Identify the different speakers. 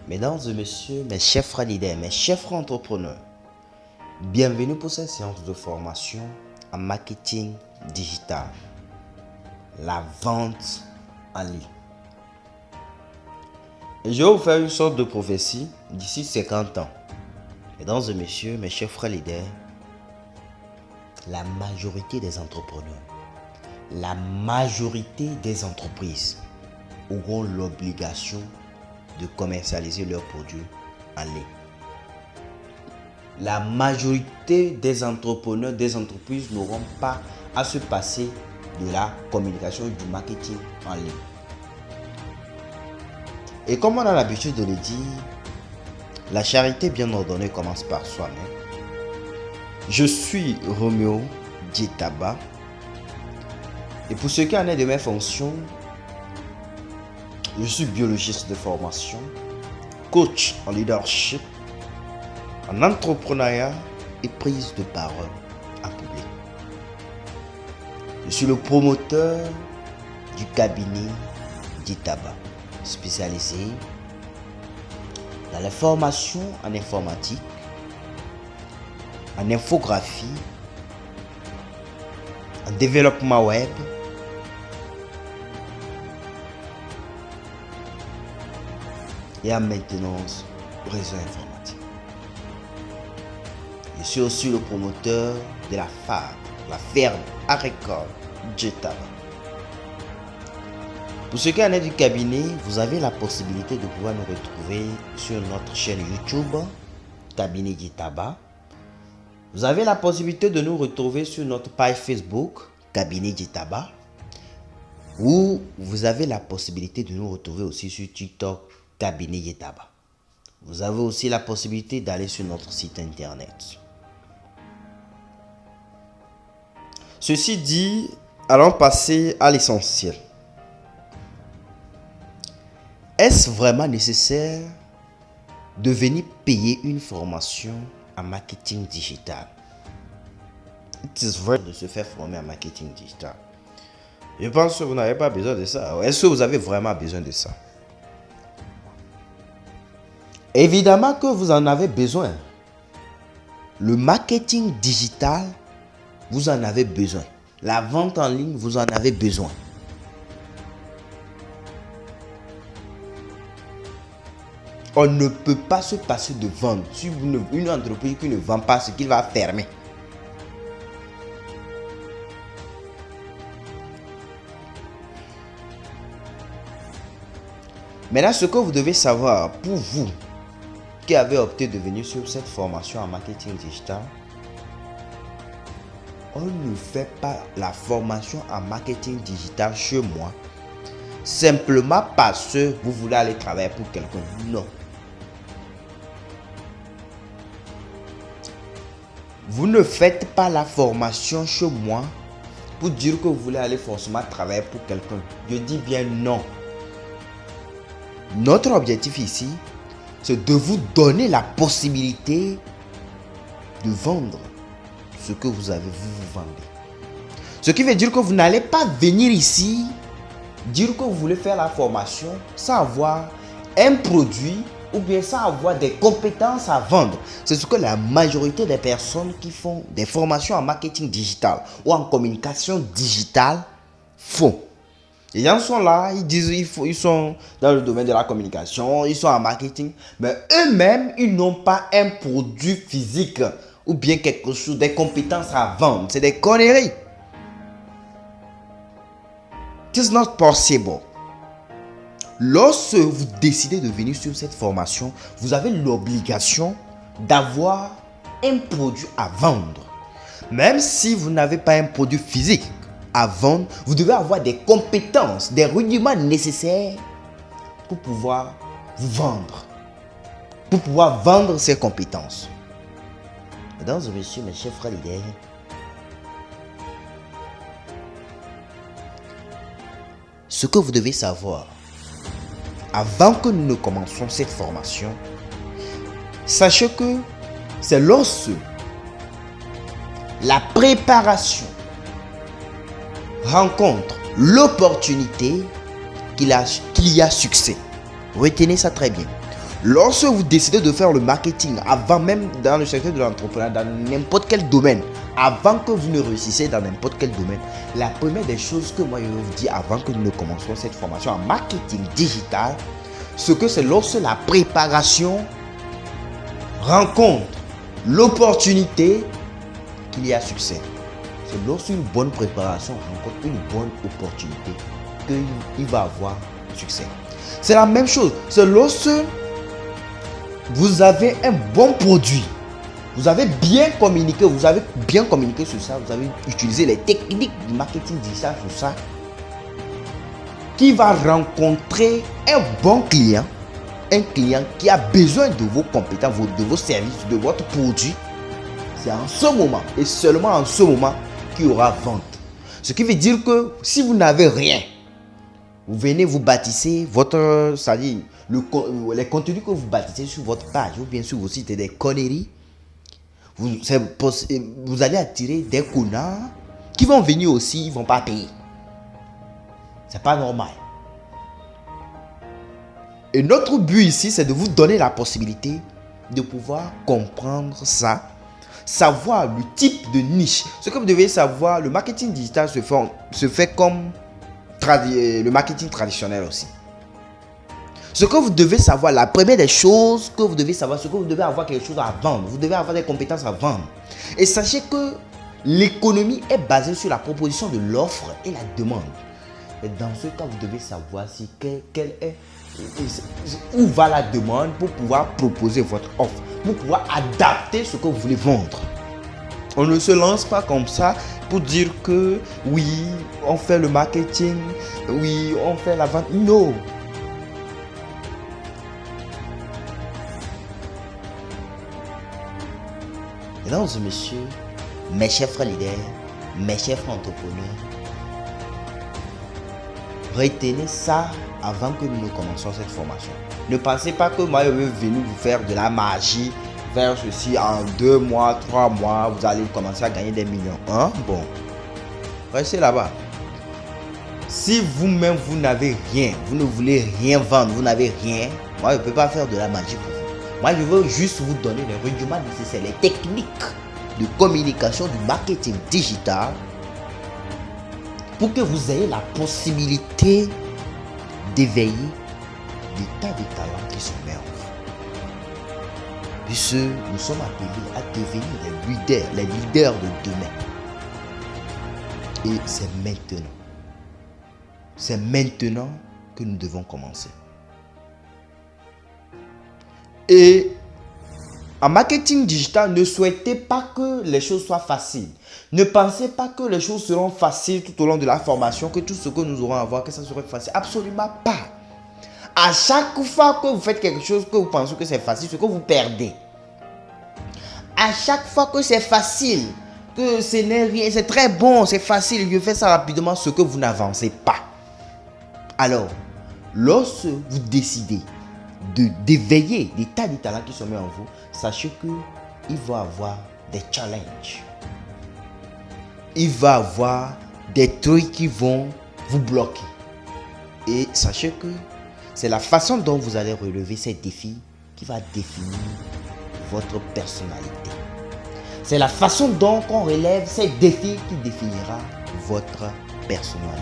Speaker 1: Mesdames et messieurs, mes chers frères leaders, mes chers frères entrepreneurs, bienvenue pour cette séance de formation en marketing digital, la vente en ligne. Et je vais vous faire une sorte de prophétie d'ici 50 ans. Mesdames et messieurs, mes chers frères leaders, la majorité des entrepreneurs, la majorité des entreprises auront l'obligation de commercialiser leurs produits en ligne. La majorité des entrepreneurs, des entreprises n'auront pas à se passer de la communication, du marketing en ligne. Et comme on a l'habitude de le dire, la charité bien ordonnée commence par soi-même. Je suis Roméo Djetaba. Et pour ce qui en est de mes fonctions, je suis biologiste de formation, coach en leadership, en entrepreneuriat et prise de parole en public. Je suis le promoteur du cabinet Djetaba, spécialisé dans la formation en informatique, en infographie, en développement web, et en maintenance réseau informatique. Je suis aussi le promoteur de la FAB, la ferme agricole Djetaba. Pour ce qui en est du cabinet, vous avez la possibilité de pouvoir nous retrouver sur notre chaîne YouTube, Cabinet Djetaba. Vous avez la possibilité de nous retrouver sur notre page Facebook, Cabinet Djetaba. Ou vous avez la possibilité de nous retrouver aussi sur TikTok, Cabinet Djetaba. Vous avez aussi la possibilité d'aller sur notre site internet. Ceci dit, allons passer à l'essentiel. Est-ce vraiment nécessaire de venir payer une formation en marketing digital? It is vrai de se faire former en marketing digital. Je pense que vous n'avez pas besoin de ça. Est-ce que vous avez vraiment besoin de ça? Évidemment que vous en avez besoin. Le marketing digital, vous en avez besoin. La vente en ligne, vous en avez besoin. On ne peut pas se passer de vendre. Si une entreprise qui ne vend pas ce qu'il va fermer. Maintenant, ce que vous devez savoir, pour vous qui avez opté de venir sur cette formation en marketing digital, on ne fait pas la formation en marketing digital chez moi simplement parce que vous voulez aller travailler pour quelqu'un. Non. Vous ne faites pas la formation chez moi pour dire que vous voulez aller forcément travailler pour quelqu'un. Je dis bien non. Notre objectif ici, c'est de vous donner la possibilité de vendre ce que vous avez, vous vendez. Ce qui veut dire que vous n'allez pas venir ici dire que vous voulez faire la formation sans avoir un produit ou bien sans avoir des compétences à vendre. C'est ce que la majorité des personnes qui font des formations en marketing digital ou en communication digitale font. Les gens sont là, ils disent ils sont dans le domaine de la communication, ils sont en marketing, mais eux-mêmes, ils n'ont pas un produit physique ou bien quelque chose, des compétences à vendre. C'est des conneries. It's not possible. Lorsque vous décidez de venir sur cette formation, vous avez l'obligation d'avoir un produit à vendre. Même si vous n'avez pas un produit physique à vendre, vous devez avoir des compétences, des rudiments nécessaires pour pouvoir vous vendre. Pour pouvoir vendre ces compétences. Mesdames et messieurs, mes chers frères leaders, ce que vous devez savoir, avant que nous ne commencions cette formation, sachez que c'est lorsque la préparation rencontre l'opportunité qu'il y a succès. Retenez ça très bien. Lorsque vous décidez de faire le marketing, avant même dans le secteur de l'entrepreneuriat, dans n'importe quel domaine, avant que vous ne réussissiez dans n'importe quel domaine, la première des choses que moi je vais vous dire avant que nous ne commencions cette formation en marketing digital, ce que c'est lorsque la préparation rencontre l'opportunité qu'il y a succès. C'est lorsqu'une bonne préparation rencontre une bonne opportunité qu'il va avoir succès. C'est la même chose. C'est lorsque vous avez un bon produit, vous avez bien communiqué sur ça, vous avez utilisé les techniques du marketing digital sur ça, qui va rencontrer un bon client, un client qui a besoin de vos compétences, de vos services, de votre produit. C'est en ce moment et seulement en ce moment qu'il y aura vente. Ce qui veut dire que si vous n'avez rien, vous venez vous bâtissez votre, c'est-à-dire les contenus que vous bâtissez sur votre page ou bien sur vos sites des conneries, vous allez attirer des connards qui vont venir aussi, ils ne vont pas payer. C'est pas normal. Et notre but ici, c'est de vous donner la possibilité de pouvoir comprendre ça, savoir le type de niche. Ce que vous devez savoir, le marketing digital se fait comme le marketing traditionnel aussi. Ce que vous devez savoir, la première des choses que vous devez savoir, c'est que vous devez avoir quelque chose à vendre. Vous devez avoir des compétences à vendre. Et sachez que l'économie est basée sur la proposition de l'offre et la demande. Et dans ce cas, vous devez savoir où va la demande pour pouvoir proposer votre offre, pour pouvoir adapter ce que vous voulez vendre. On ne se lance pas comme ça pour dire que oui, on fait le marketing, oui, on fait la vente. Non. Mesdames et messieurs, mes chers frères leaders, mes chers frères entrepreneurs, retenez ça avant que nous ne commencions cette formation. Ne pensez pas que moi je vais venir vous faire de la magie, faire ceci en 2 mois, 3 mois, vous allez commencer à gagner des millions. Hein? Bon, restez là-bas. Si vous-même vous n'avez rien, vous ne voulez rien vendre, vous n'avez rien, moi je ne peux pas faire de la magie pour vous. Moi je veux juste vous donner les rudiments nécessaires, les techniques de communication, du marketing digital, pour que vous ayez la possibilité d'éveiller des tas de talents qui sont en vous. Puisque nous sommes appelés à devenir les leaders de demain. Et c'est maintenant. C'est maintenant que nous devons commencer. Et en marketing digital, ne souhaitez pas que les choses soient faciles. Ne pensez pas que les choses seront faciles tout au long de la formation, que tout ce que nous aurons à voir, que ça serait facile. Absolument pas. À chaque fois que vous faites quelque chose que vous pensez que c'est facile, c'est que vous perdez. À chaque fois que c'est facile, que ce n'est rien, c'est très bon, c'est facile, je fais ça rapidement, ce que vous n'avancez pas. Alors, lorsque vous décidez d'éveiller des tas de talents qui sont mis en vous, sachez qu'il va y avoir des challenges. Il va y avoir des trucs qui vont vous bloquer. Et sachez que c'est la façon dont vous allez relever ces défis qui va définir votre personnalité. C'est la façon dont on relève ces défis qui définira votre personnalité.